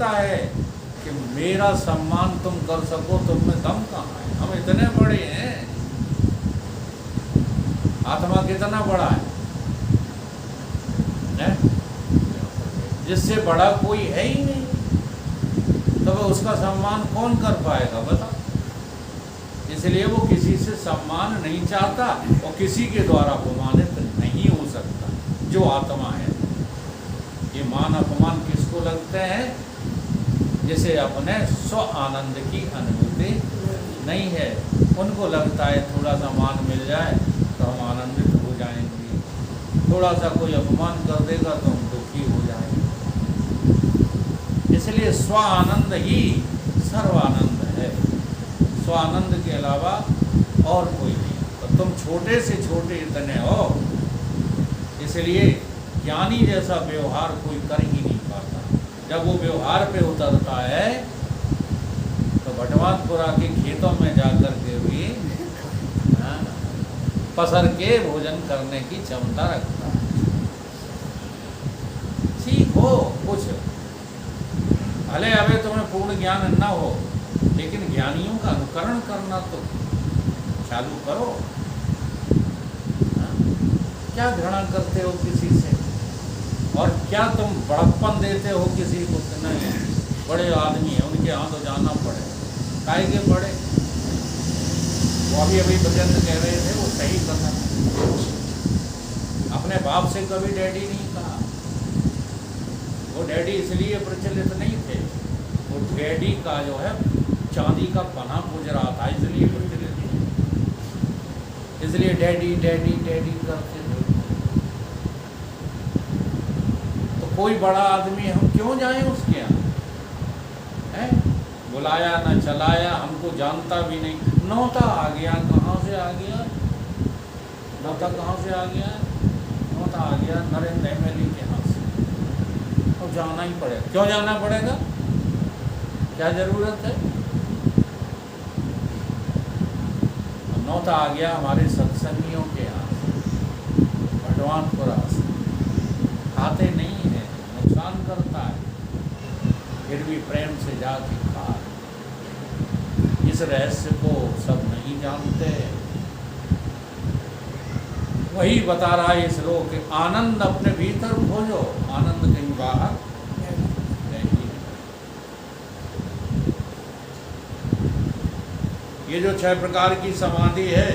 लगता है कि मेरा सम्मान तुम कर सको, तुम में दम कहाँ है? हम इतने बड़े हैं, आत्मा कितना बड़ा है? जिससे बड़ा कोई है ही नहीं, तो वह उसका सम्मान कौन कर पाएगा बता? इसलिए वो किसी से सम्मान नहीं चाहता और किसी के द्वारा अपमानित नहीं हो सकता जो आत्मा है। ये मान अपमान किसको लगते हैं? जिसे अपने स्व आनंद की अनुभूति नहीं है, उनको लगता है थोड़ा सा मान मिल जाए तो हम आनंदित हो जाएंगे, थोड़ा सा कोई अपमान कर देगा तो हम दुखी हो जाएंगे। इसलिए स्व आनंद ही सर्वानंद है, स्व आनंद के अलावा और कोई नहीं। तो तुम छोटे से छोटे इतने हो, इसलिए ज्ञानी जैसा व्यवहार कोई कर ही नहीं पाता। जब वो व्यवहार पे उतरता है तो भटवानपुरा के खेतों में जाकर के भी पसर के भोजन करने की क्षमता रखता है। सीखो कुछ, भले अबे तुम्हें पूर्ण ज्ञान न हो, लेकिन ज्ञानियों का अनुकरण करना तो चालू करो। क्या घृणा करते हो किसी से, और क्या तुम बड़प्पन देते हो किसी को? नहीं, बड़े आदमी है, उनके यहाँ तो जाना पड़े, काहे के पड़े? वो अभी भजन कह रहे थे, वो सही कथा। अपने बाप से कभी डैडी नहीं कहा। वो डैडी इसलिए प्रचलित नहीं थे, वो डैडी का जो है चांदी का पना पूज रहा था, इसलिए प्रचलित नहीं, इसलिए डैडी डैडी डैडी करते थे। तो कोई बड़ा आदमी हम क्यों जाएं उसके यहाँ? बुलाया न चलाया, हमको जानता भी नहीं, नौता आ गया। कहाँ से आ गया नौता? कहाँ से आ गया नौता? आ गया नरेंद्र एमएलए के यहाँ से। तो जाना ही पड़ेगा। क्यों जाना पड़ेगा? क्या जरूरत है? नौता आ गया हमारे सत्संगियों के यहाँ से, भटवानपुरा से। खाते नहीं है, नुकसान करता है, फिर भी प्रेम से जाके खा। इस रहस्य को सब नहीं जानते। वही बता रहा है इस श्लोक के, आनंद अपने भीतर खोजो, आनंद कहीं बाहर नहीं। ये जो 6 प्रकार की समाधि है,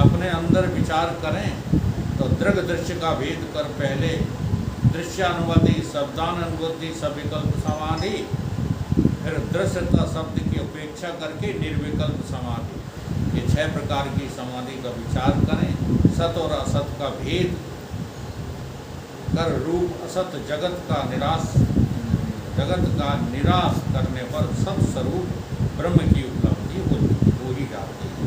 अपने अंदर विचार करें तो दृढ़ दृश्य का भेद कर पहले दृश्यानुवृत्ति, शब्दानुवृत्ति, सविकल्प समाधि, फिर दृश्यता शब्द की उपेक्षा करके निर्विकल्प समाधि। ये 6 प्रकार की समाधि का विचार करें। सत और असत का भेद कर रूप असत जगत का निराश करने पर सत स्वरूप ब्रह्म की उपलब्धि हो ही जाती है।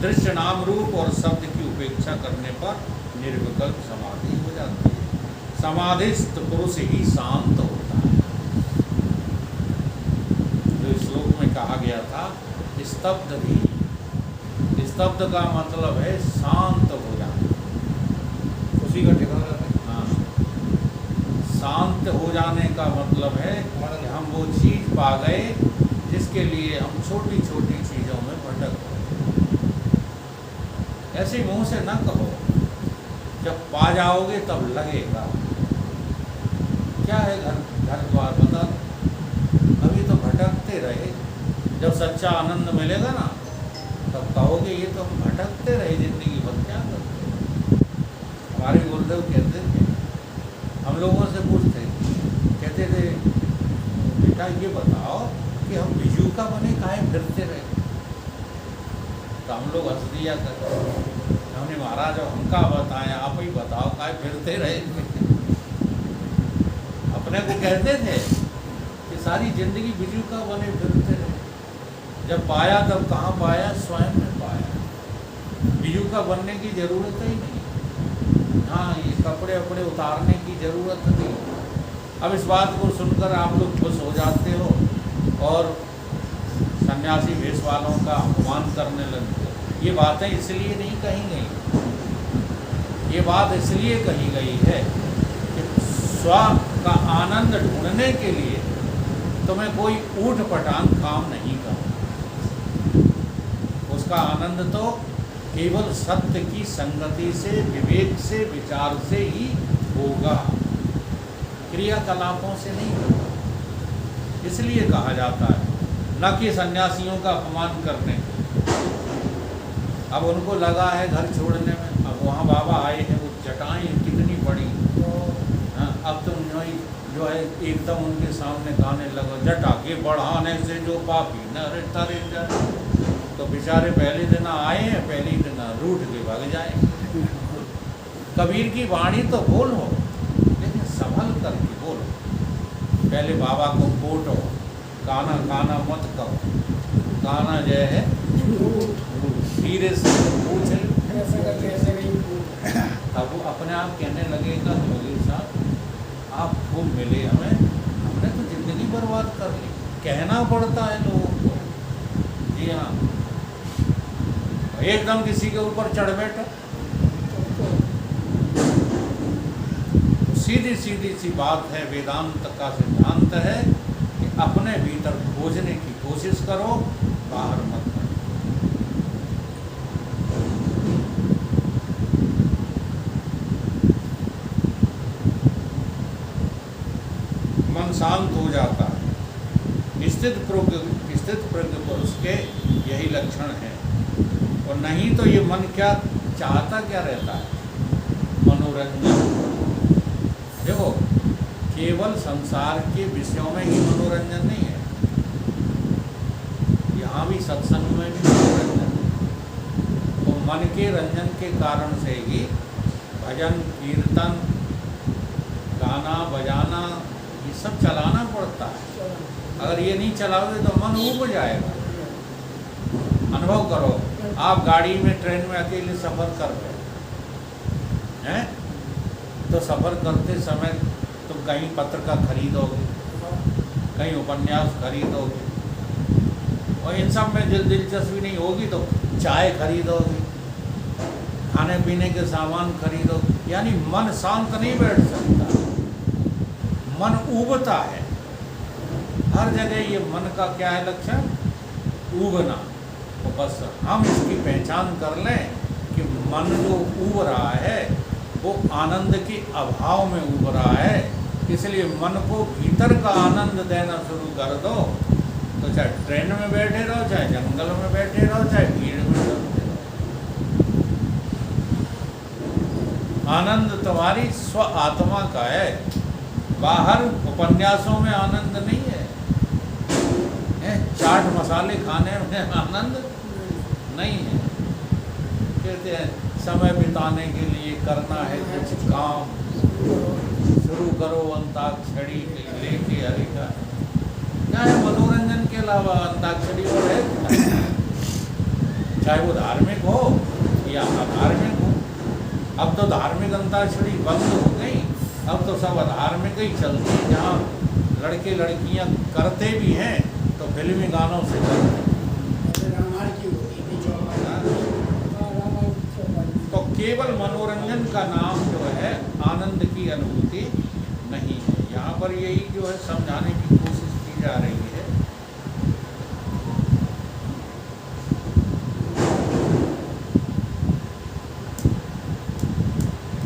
दृश्य नाम रूप और शब्द की उपेक्षा करने पर निर्विकल्प समाधि हो जाती है। समाधिस्थ पुरुष ही शांत होता है। जो श्लोक में कहा गया था, स्तब्ध भी, स्तब्ध का मतलब है शांत हो जाना, उसी का ठिकाना है। हाँ, शांत हो जाने का मतलब है कि हम वो चीज पा गए जिसके लिए हम छोटी छोटी चीजों में भटक रहे। ऐसे मुंह से ना कहो, जब पा जाओगे तब लगेगा। क्या है घर द्वार बता, अभी तो भटकते रहे। जब सच्चा आनंद मिलेगा ना, तब कहोगे ये तो हम भटकते रहे जिंदगी भर, क्या करते। हमारे गुरुदेव कहते थे, हम लोगों से पूछते, कहते थे बेटा ये बताओ कि हम बिजू का बने काहे फिरते रहे? तो हम लोग हंस दिया करते। हमने महाराज हमका बताएं, आप ही बताओ काहे फिरते रहे? अपने को कहते थे कि सारी जिंदगी बिजू का बने फिरते रहे। जब पाया तब कहाँ पाया? स्वयं में पाया। बिजू का बनने की जरूरत ही नहीं। हाँ, ये कपड़े वपड़े उतारने की जरूरत नहीं। अब इस बात को सुनकर आप लोग खुश हो जाते हो और सन्यासी वेश वालों का अपमान करने लगते हो। ये बातें इसलिए नहीं कही गई, ये बात इसलिए कही गई है कि स्व का आनंद ढूंढने के लिए तुम्हें कोई ऊट पटांग काम नहीं करना। उसका आनंद तो केवल सत्य की संगति से, विवेक से, विचार से ही होगा, क्रियाकलापों से नहीं होगा। इसलिए कहा जाता है न कि सन्यासियों का अपमान करने को। अब उनको लगा है घर छोड़ने में, अब वहाँ बाबा आए हैं, वो जटाएं कितनी बड़ी, हाँ, अब तुम जो है एकदम उनके सामने गाने लगो, जटा के बढ़ाने से जो पापी न तरे जाए। तो बेचारे पहले दिन आए हैं, पहले ही दिन रूठ के भाग जाए। कबीर की वाणी तो बोलो, लेकिन संभल करके बोलो। पहले बाबा को कोटो, काना काना मत करो, काना जो है धीरे से पूछ। अब वो अपने आप कहने लगेगा जोगी साहब आप खूब मिले हमें, हमने तो जिंदगी बर्बाद कर ली। कहना पड़ता है लोगों को। जी हाँ, एकदम किसी के ऊपर चढ़ बैठा। सीधी सीधी सी बात है, वेदांत का सिद्धांत है कि अपने भीतर खोजने की कोशिश करो, बाहर मत करो। मन शांत हो जाता है। स्थित प्रज्ञ पुरुष के यही लक्षण है। और नहीं तो ये मन क्या चाहता, क्या रहता है? मनोरंजन। देखो, केवल संसार के विषयों में ही मनोरंजन नहीं है, यहाँ भी सत्संग में भी मनोरंजन है। तो मन के रंजन के कारण से ही भजन, कीर्तन, गाना बजाना ये सब चलाना पड़ता है। अगर ये नहीं चलाओगे तो मन ऊब जाएगा। अनुभव करो, आप गाड़ी में, ट्रेन में अकेले सफ़र कर रहे हैं, तो सफ़र करते समय तुम कहीं पत्रिका खरीदोगे, कहीं उपन्यास खरीदोगे, और इन सब में दिलचस्पी नहीं होगी तो चाय खरीदोगे, खाने पीने के सामान खरीदोगे। यानी मन शांत नहीं बैठ सकता, मन ऊबता है। हर जगह ये मन का क्या है लक्षण? ऊबना। तो बस हम इसकी पहचान कर लें कि मन जो ऊब रहा है वो आनंद के अभाव में ऊब रहा है। इसलिए मन को भीतर का आनंद देना शुरू कर दो, तो चाहे ट्रेन में बैठे रहो, चाहे जंगल में बैठे रहो, चाहे भीड़ में बैठे रहो, आनंद तुम्हारी स्व आत्मा का है। बाहर उपन्यासों में आनंद नहीं है, चाट मसाले खाने में आनंद नहीं है। कहते हैं समय बिताने के लिए करना है कुछ काम, शुरू करो अंताक्षरी लेके हरि का। क्या है मनोरंजन के अलावा अंताक्षरी और है? चाहे वो धार्मिक हो या अधार्मिक हो। अब तो धार्मिक अंताक्षरी बंद हो गई, अब तो सब अधार्मिक ही चलती है। जहाँ लड़के लड़कियाँ करते भी हैं तो फिल्मी गानों से करते हैं। तो केवल मनोरंजन का नाम जो है आनंद की अनुभूति नहीं है। यहाँ पर यही जो है समझाने की कोशिश की जा रही है।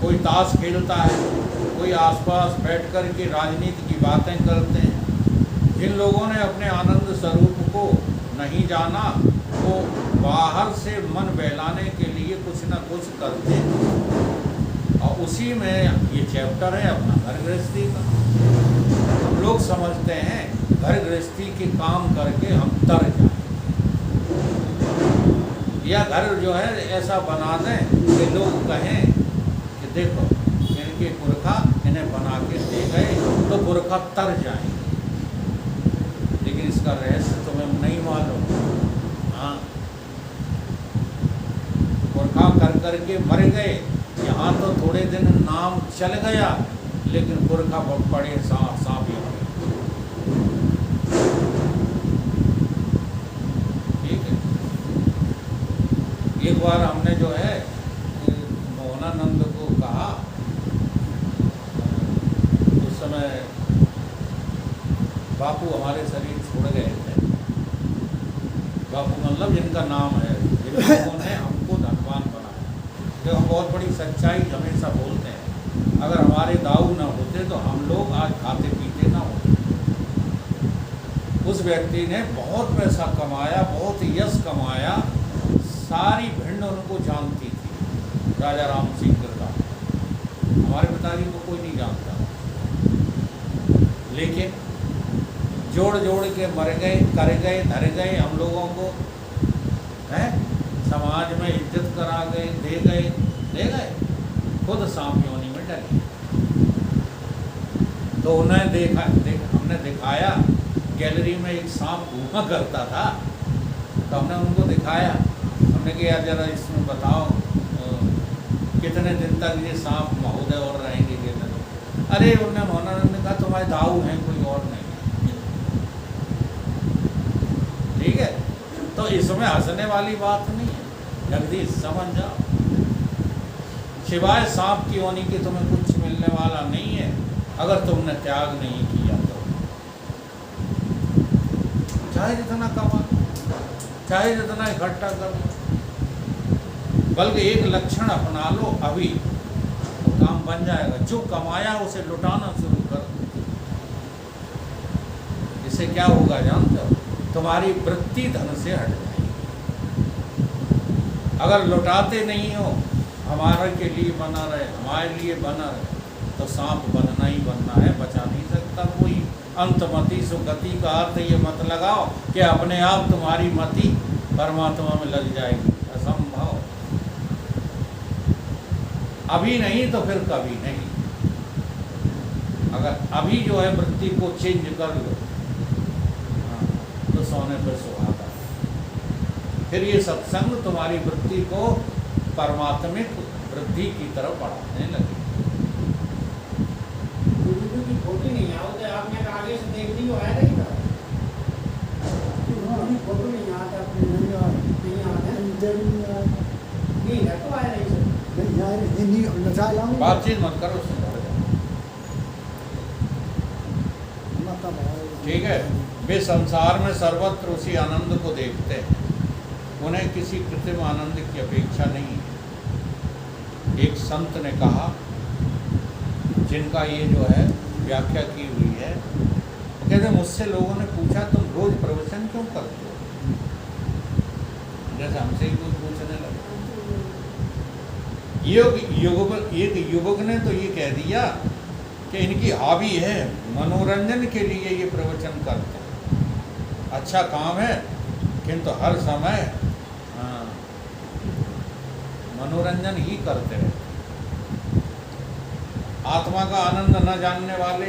कोई ताश खेलता है, कोई आसपास बैठ कर के राजनीति की बातें करते हैं। जिन लोगों ने अपने आनंद स्वरूप को नहीं जाना वो बाहर से मन बहलाने के लिए कुछ न कुछ करते हैं। और उसी में ये चैप्टर है अपना घर गृहस्थी का। हम लोग समझते हैं घर गृहस्थी के काम करके हम तर जाएं, या घर जो है ऐसा बना दें कि लोग कहें कि देखो इनके पुरखा इन्हें बना के दे गए, तो पुरखा तर जाएंगे। लेकिन इसका रहस्य तुम्हें नहीं मालूम। हाँ, पुरखा कर करके मर गए, यहाँ तो थोड़े दिन नाम चल गया, लेकिन पुरखा बड़े सांप ही हो गए। ठीक है। एक बार हमने जो है मोहनानंद को कहा, उस समय बापू हमारे शरीर छोड़ गए थे, बापू मतलब जिनका नाम है, जिन लोगों ने हमको धनवान बनाया, जो हम बहुत बड़ी सच्चाई हमेशा बोलते हैं, अगर हमारे दाऊ न होते तो हम लोग आज खाते पीते ना होते। उस व्यक्ति ने बहुत पैसा कमाया, बहुत यश कमाया, सारी भिंड उनको जानती थी, राजा राम सिंह का। हमारे पिताजी को कोई नहीं जानता, लेकिन जोड़ जोड़ के मर गए, कर गए, धर गए, हम लोगों को हैं समाज में इज्जत करा गए, दे गए, खुद सांप योनि में डले। तो उन्हें हमने दिखाया, गैलरी में एक सांप घूमा करता था, तो हमने उनको दिखाया, हमने कहा जरा इसमें बताओ कितने दिन तक ये सांप महोदय और रहेंगे ये दिन। अरे उन्होंने कहा तुम्हारे दाऊ हैं, कोई और नहीं। ठीक है, तो इसमें हंसने वाली बात नहीं है, जगदीश समझ जाओ। सिवाय सांप की होने की तुम्हें कुछ मिलने वाला नहीं है, अगर तुमने त्याग नहीं किया तो। चाहे जितना कमा, चाहे जितना इकट्ठा कर लो, बल्कि एक लक्षण अपना लो, अभी तो काम बन जाएगा। जो कमाया उसे लुटाना शुरू कर। इससे क्या होगा जानते हो? तुम्हारी वृत्ति धन से हट जाएगी। अगर लुटाते नहीं हो, हमारे के लिए बना रहे, हमारे लिए बना रहे, तो सांप बनना ही बनना है, बचा नहीं सकता कोई। अंतमति सुगति का अर्थ ये मत लगाओ कि अपने आप तुम्हारी मति परमात्मा में लग जाएगी, असंभव। अभी नहीं तो फिर कभी नहीं। अगर अभी जो है वृत्ति को चेंज कर लो, तो सोने पर सुहागा। फिर ये सत्संग तुम्हारी वृत्ति को परमात्मिक वृद्धि की तरफ बढ़ाने लगे। फोटो नहीं आवते, आपने आगे से देख ली, आया नहीं था फोटो नहीं आता, अपने नहीं आता नहीं है तो आया नहीं सर। बातचीत मत करो, ठीक है। वे संसार में सर्वत्र उसी आनंद को देखते हैं, उन्हें किसी कृत्रिम आनंद की अपेक्षा नहीं है। एक संत ने कहा, जिनका ये जो है व्याख्या की हुई है, वो कहते मुझसे लोगों ने पूछा तुम रोज प्रवचन क्यों करते हो? जैसे हमसे ही कुछ पूछने लगे। एक युवक ने तो ये कह दिया कि इनकी हॉबी है, मनोरंजन के लिए ये प्रवचन करते हैं। अच्छा काम है, किंतु हर समय मनोरंजन ही करते रहते। आत्मा का आनंद न जानने वाले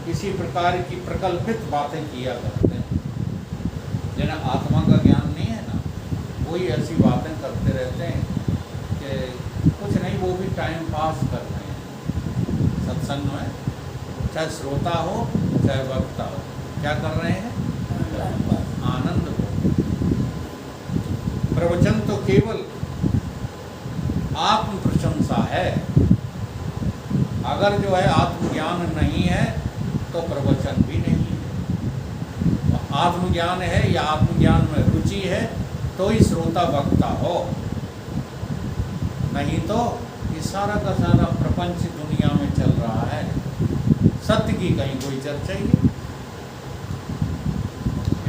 किसी प्रकार की प्रकल्पित बातें किया करते हैं। जिन्हें आत्मा का ज्ञान नहीं है ना, वही ऐसी बातें करते रहते हैं कि कुछ नहीं, वो भी टाइम पास कर रहे हैं। सत्संग में चाहे श्रोता हो चाहे वक्ता हो, क्या कर रहे हैं? आनंद हो। प्रवचन तो केवल आत्म प्रशंसा है। अगर जो है आत्मज्ञान नहीं है तो प्रवचन भी नहीं है। आत्मज्ञान है या आत्मज्ञान में रुचि है तो ही श्रोता वक्ता हो, नहीं तो ये सारा का सारा प्रपंच दुनिया में चल रहा है, सत्य की कहीं कोई चर्चा ही नहीं।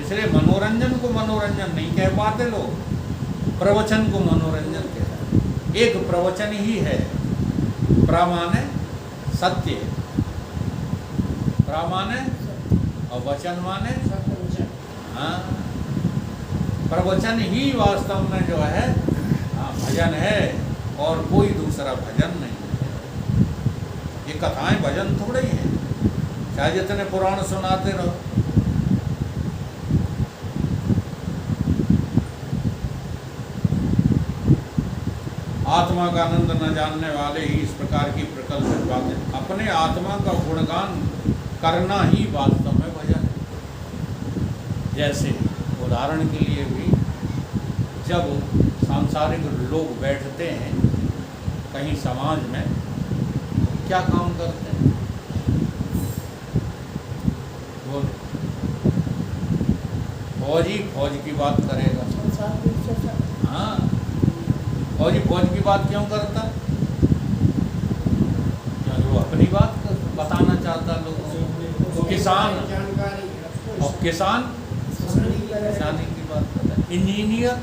इसलिए मनोरंजन को मनोरंजन नहीं कह पाते लोग, प्रवचन को मनोरंजन कहते हैं। एक प्रवचन ही है, प्रामाण्य सत्य, प्रामाण्य और वचन माने हाँ, प्रवचन ही वास्तव में जो है भजन है, और कोई दूसरा भजन नहीं है। ये कथाएं भजन थोड़े ही हैं, चाहे जितने पुराण सुनाते रहो। आत्मा का आनंद न जानने वाले ही इस प्रकार की प्रकल्पित बातें, अपने आत्मा का गुणगान करना ही वास्तव में भजन है। जैसे उदाहरण के लिए भी, जब सांसारिक लोग बैठते हैं कहीं समाज में, क्या काम करते हैं? बोलो। फौजी फौज की बात करेगा। संसार की चर्चा। हाँ, फौजी फौज की बात क्यों करता? क्योंकि वो अपनी बात बताना चाहता लोगों को। तो किसान जानकारी और किसान किसानी की बात करता है। इंजीनियर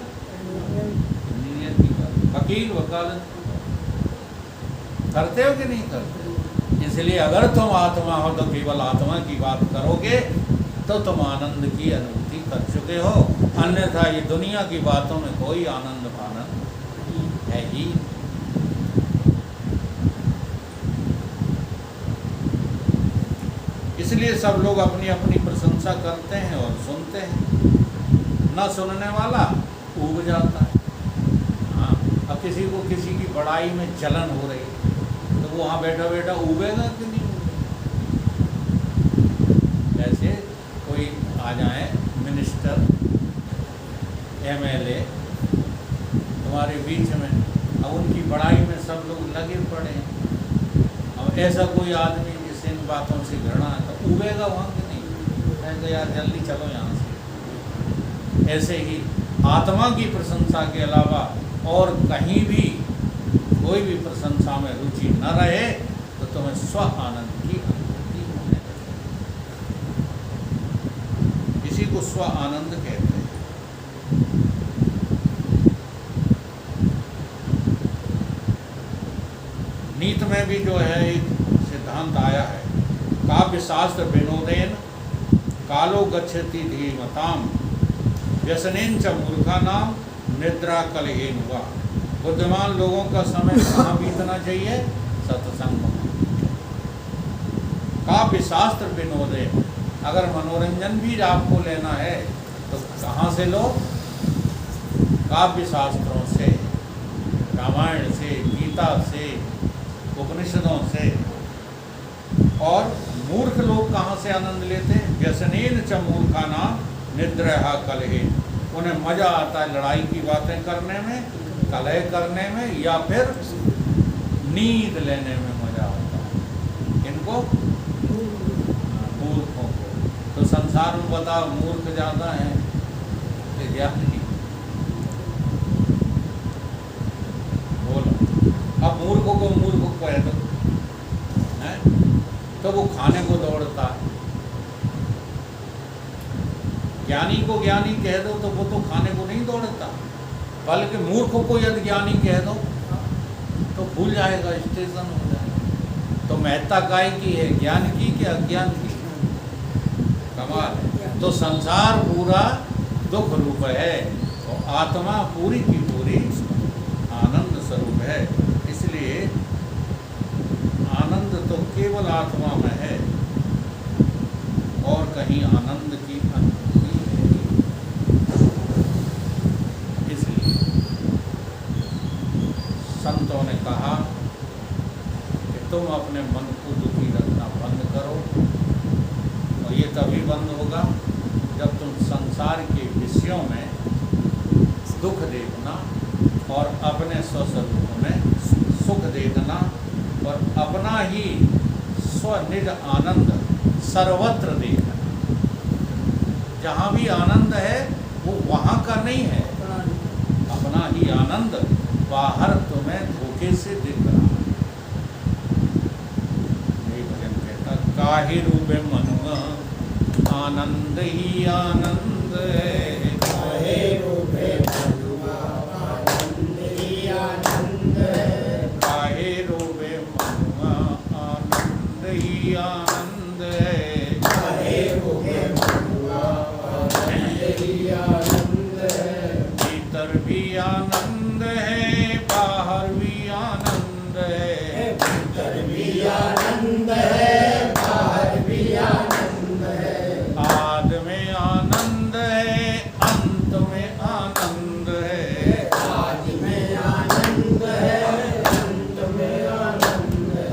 की बात, वकील वकालत की बात करते हो कि नहीं करते? इसलिए अगर तुम आत्मा हो तो केवल आत्मा की बात करोगे तो तुम आनंद की अनुभूति कर चुके हो, अन्यथा ये दुनिया की बातों में कोई आनंद फानंद है ही। इसलिए सब लोग अपनी अपनी प्रशंसा करते हैं और सुनते हैं, न सुनने वाला ऊब जाता है। हाँ, अब किसी को किसी की बड़ाई में जलन हो रही है तो वो वहाँ बैठा बैठा ऊबेगा कि नहीं ऊबेगा? जैसे कोई आ जाए मिनिस्टर MLA तुम्हारे बीच में, अब उनकी बड़ाई में सब लोग लगे पड़े हैं। अब ऐसा कोई आदमी जिससे इन बातों से घृणा है तो उबेगा वहाँ कि नहीं? कहेगा यार जल्दी चलो यहाँ से। ऐसे ही आत्मा की प्रशंसा के अलावा और कहीं भी कोई भी प्रशंसा में रुचि न रहे तो तुम्हें स्व आनंद की अनुभूति होने लगेगी। इसी को स्व आनंद कहते हैं। नीति में भी जो है एक सिद्धांत आया है, काव्य शास्त्र विनोदेन कालो गच्छति धीमताम व्यसनेन च मूर्खानाम निद्रा कलहेन हुआ। बुद्धिमान लोगों का समय कहाँ बीतना चाहिए? सत्संग में। काव्य शास्त्र विनोदेन, अगर मनोरंजन भी आपको लेना है तो कहाँ से लो? काव्य शास्त्रों से, रामायण से, गीता से, उपनिषदों से। और मूर्ख लोग कहाँ से आनंद लेते हैं? व्यसनेन च मूर्खानाम निद्रा कलहेन, उन्हें मजा आता है लड़ाई की बातें करने में, कलह करने में, या फिर नींद लेने में मजा आता है। इनको मूर्खों को। तो संसार में बताओ मूर्ख ज्यादा है कि ज्ञानी? बोलो। अब मूर्खों को मूर्ख कह दो है तो वो खाने को दौड़ता है, ज्ञानी को ज्ञानी कह दो तो वो तो खाने को नहीं दौड़ता, बल्कि मूर्ख को यदि ज्ञानी कह दो तो भूल जाएगा, स्टेशन हो जाएगा। तो महत्ता काय की है, ज्ञान की कि अज्ञान की? कमाल है। तो संसार पूरा दुख रूप है और आत्मा पूरी की पूरी आनंद स्वरूप है। इसलिए आनंद तो केवल आत्मा में है और कहीं आनंद की अनुभूति है। इसलिए संतों ने कहा कि तुम अपने मन को दुखी रखना बंद करो, और ये तभी बंद होगा जब तुम संसार के विषयों में दुख देखना और अपने स्वस्वरूप में सुख देखना और अपना ही स्वनिज आनंद सर्वत्र देखना। जहाँ भी आनंद है वो वहाँ का नहीं है, अपना ही आनंद बाहर तुम्हें धोखे से दिख रहा है। ये भजन कहता, काहे रूपे मनुआ आनंद ही आनंद है, काहे रूपे मनुआ आनंद ही आनंद है, काहे रूपे मनुआ आनंद ही आनंद है, काहे रूपे मनुआ आनंद ही आनंद है, भीतर भी आनंद है, बाहर भी आनंद है, भीतर भी आनंद है, बाहर भी आनंद है, आद में आनंद है, अंत में आनंद है, आदि में आनंद है, अंत में आनंद है,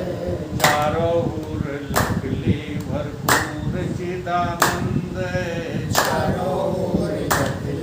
चारों ओर लकली भरपूर चिदानंद है, चारों ओर जगले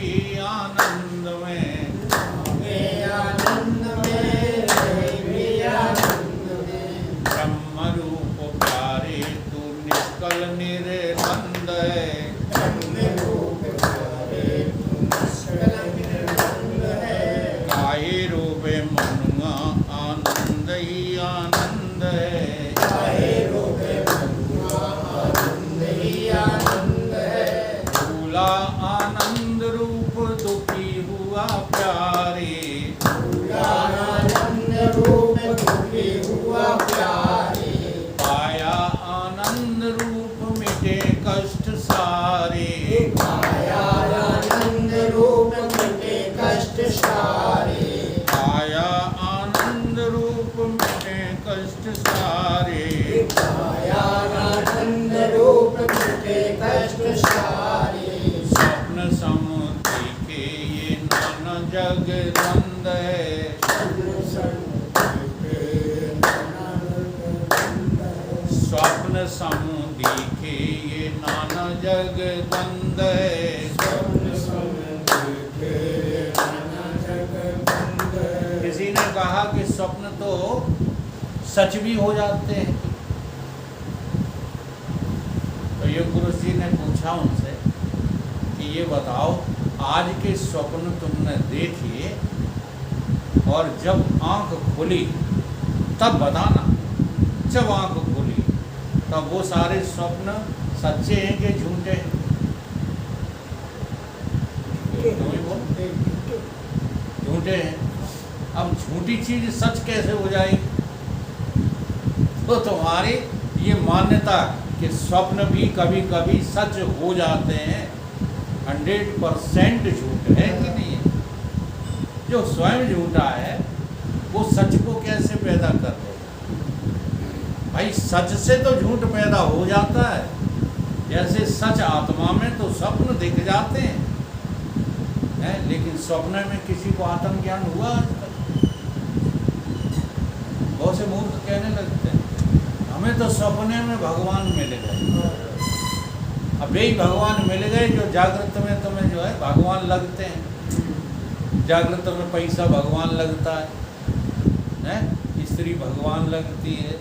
भी आनंद में, आनंद में रहे भी आनंद में। ब्रह्म रूप प्यारे तू निष्कल निर्बंध है, ब्रह्म रूप प्यारे तू निष्कल निर्बंध है। काहे रूपे मनुआ आनंद ही आनंद है, काहे रूपे मनुआ आनंद ही आनंद है। भूला आनंद रूप दुखी हुआ प्यारे, आनंद रूप दुखी हुआ प्यारे। पाया आनंद रूप मिटे कष्ट सारे, पाया आनंद रूप मिटे कष्ट सारे। पाया आनंद रूप मिटे कष्ट सारे, पाया आनंद रूप मिटे कष्ट सारे। स्वप्न समुद्र के ये नाना जग द्वंद है, स्वप्न समुद्र के ये नाना जग द्वंद है। किसी ने कहा कि स्वप्न तो सच भी हो जाते हैं। तो ये गुरु जी ने पूछा उनसे कि ये बताओ, आज के स्वप्न तुमने देखिए और जब आंख खुली तब बताना। जब आंख खुली तब वो सारे स्वप्न सच्चे हैं कि झूठे हैं? तुम ही बोलो। झूठे हैं। अब झूठी चीज सच कैसे हो जाएगी? तो तुम्हारी ये मान्यता कि स्वप्न भी कभी कभी सच हो जाते हैं 100% झूठ है कि नहीं है? जो स्वयं झूठा है वो सच को कैसे पैदा कर देगा? भाई सच से तो झूठ पैदा हो जाता है। जैसे सच आत्मा में तो स्वप्न दिख जाते हैं, लेकिन स्वप्न में किसी को आत्मज्ञान हुआ आजकल? बहुत से मूर्ख कहने लगते हैं हमें तो सपने में भगवान मिल गए। अब यही भगवान मिल गए जो जागृत में तुम्हें जो है भगवान लगते हैं। जागृत में पैसा भगवान लगता है, स्त्री भगवान लगती है,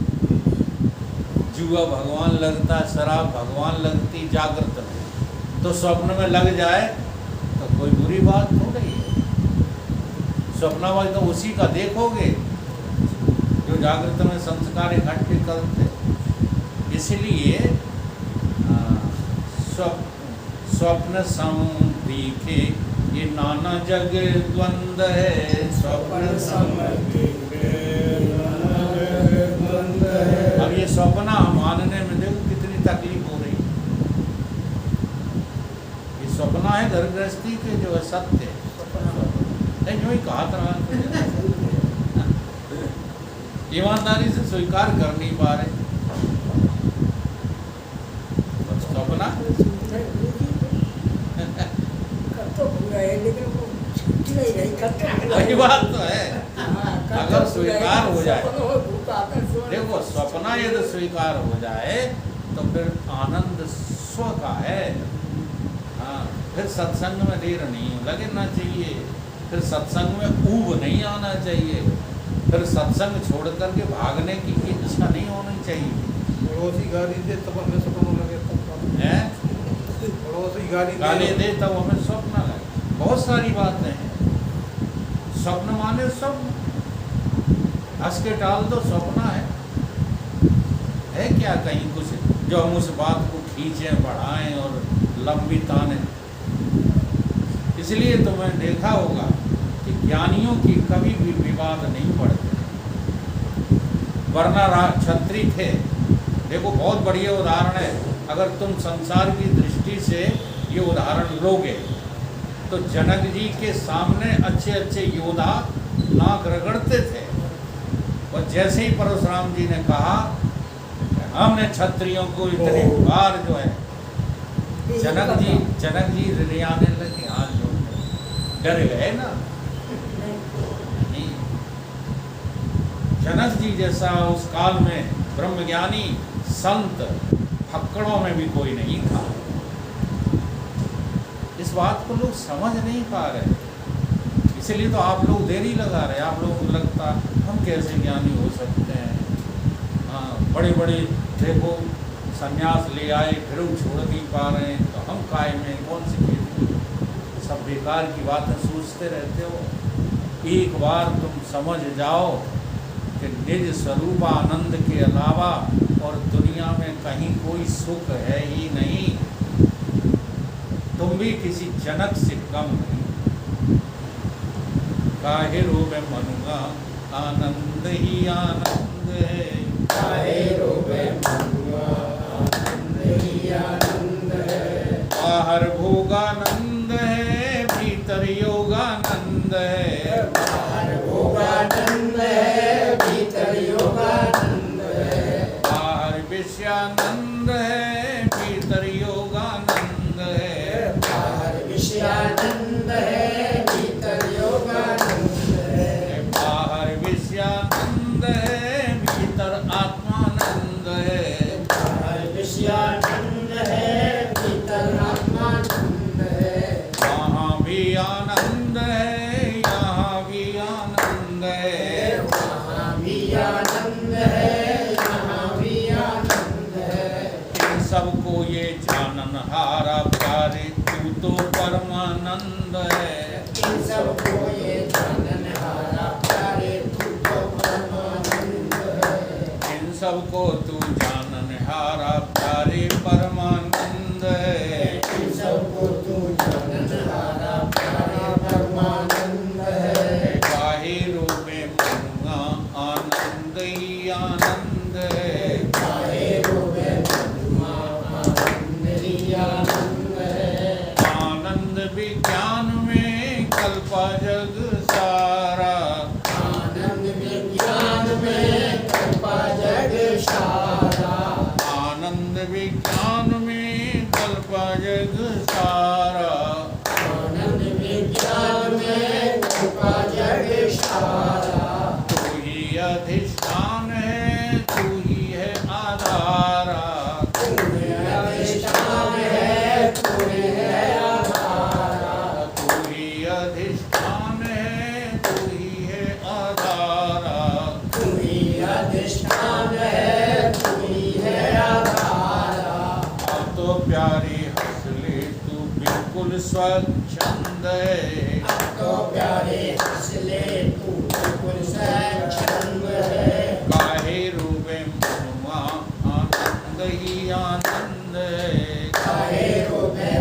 जुआ भगवान लगता है, शराब भगवान लगती जागृत में। तो स्वप्न में लग जाए तो कोई बुरी बात थोड़ी है। स्वप्न में तो उसी का देखोगे जो जागृत में संस्कार इकट्ठे करते। इसलिए स्वप्न समुद्रिके ये नाना जग द्वंद है। स्वप्न अब ये सपना मानने में देखो कितनी तकलीफ हो रही है। ये सपना है घर गृहस्थी के जो है सत्य है, जो ही कहा था ईमानदारी से स्वीकार कर नहीं पा रहे। सपना वही बात तो है। अगर स्वीकार हो जाए, देखो सपना यदि स्वीकार हो जाए तो फिर आनंद स्व का है। हाँ, फिर सत्संग में देर नहीं लगना चाहिए, फिर सत्संग में ऊब नहीं आना चाहिए, फिर सत्संग छोड़ करके भागने की इच्छा नहीं होनी चाहिए। पड़ोसी गाली दे तब हमें स्वप्न लगे, पड़ोसी गाली दे तब हमें स्वप्न लगे। बहुत सारी बातें हैं। स्वप्न माने स्वप्न, हंस के टाल दो, स्वप्न है क्या कहीं कुछ जो हम उस बात को खींचें बढ़ाएं और लंबी ताने। इसलिए तुम्हें देखा होगा कि ज्ञानियों की कभी भी विवाद नहीं पड़ते, वरना क्षत्रिय थे। देखो बहुत बढ़िया उदाहरण है। अगर तुम संसार की दृष्टि से ये उदाहरण लोगे तो जनक जी के सामने अच्छे अच्छे योद्धा नाक रगड़ते थे, और जैसे ही परशुराम जी ने कहा हमने क्षत्रियों को इतनी बार जो है, जनक जी रियाने लगे, हाथ जोड़ने डर गए ना। जनक जी जैसा उस काल में ब्रह्मज्ञानी संत फक्कड़ों में भी कोई नहीं था। इस इस बात को लोग समझ नहीं पा रहे, इसलिए तो आप लोग देरी लगा रहे हैं। आप लोगों को लगता हम कैसे ज्ञानी हो सकते हैं। हाँ, बड़े बड़े देखो संन्यास ले आए फिर वो छोड़ नहीं पा रहे हैं, तो हम काय में कौन सी खेती, सब बेकार की बातें सोचते रहते हो। एक बार तुम समझ जाओ कि निज स्वरूप आनंद के अलावा और दुनिया में कहीं कोई सुख है ही नहीं, तुम भी किसी जनक से कम नहीं। काहे रोवे मनुआ आनंद ही आनंद है, काहे रोवे मनुआ आनंद ही आनंद है। बाहर भोगानंद है, भीतर योगानंद है। बाहर भोगानंद है, भीतर योगानंद है। बाहर विषयानंद है, भीतर योगानंद है। बाहर विषयानंद है, भीतर योगानंद है। बाहर विषयानंद है, भीतर आत्मानंद है। बाहर विषयानंद है, भीतर आत्मानंद है। वहाँ भी आनंद है, यहाँ भी आनंद है। वहाँ भी आनंद है, यहाँ भी आनंद है। इन सबको ये जानन हारा प्यारे, तू तो परमानंद है। इन सबको ये जानन हारा प्यारे, तू तो परमानंद है। इन सबको तू जानन हारा प्यारे परमानंद है। इन सबको तू जानन हारा प्यारे परमानंद है। काहे रोवे मनुआ आनंद ही आनंद है। काहे रोवे मनुआ आनंद ही आनंद है। आनंद विज्ञान में कल्पा जग सारा, आनंद विज्ञान में कल्पा जग सारा। आनंद विज्ञान में कल्पा जग सारा। आनंद विज्ञान में कल्पा जग सारा। तू ही अधिष्ठान है, तू ही है आधारा। तुम्हें अधिष्ठान है, तुम्हें है आधारा। तू ही अधिष्ठान है, तू ही है आधारा। तुम्हें अधिष्ठान है, तुम्हें है आधारा। आ तो प्यारे हंस ले तू बिल्कुल स्वच्छंद है। अब तो प्यारे हंस ले, तू बिल्कुल स्वच्छंद है। काहे रोवे मनुआ आनंद ही आनंद है। काहे रोवे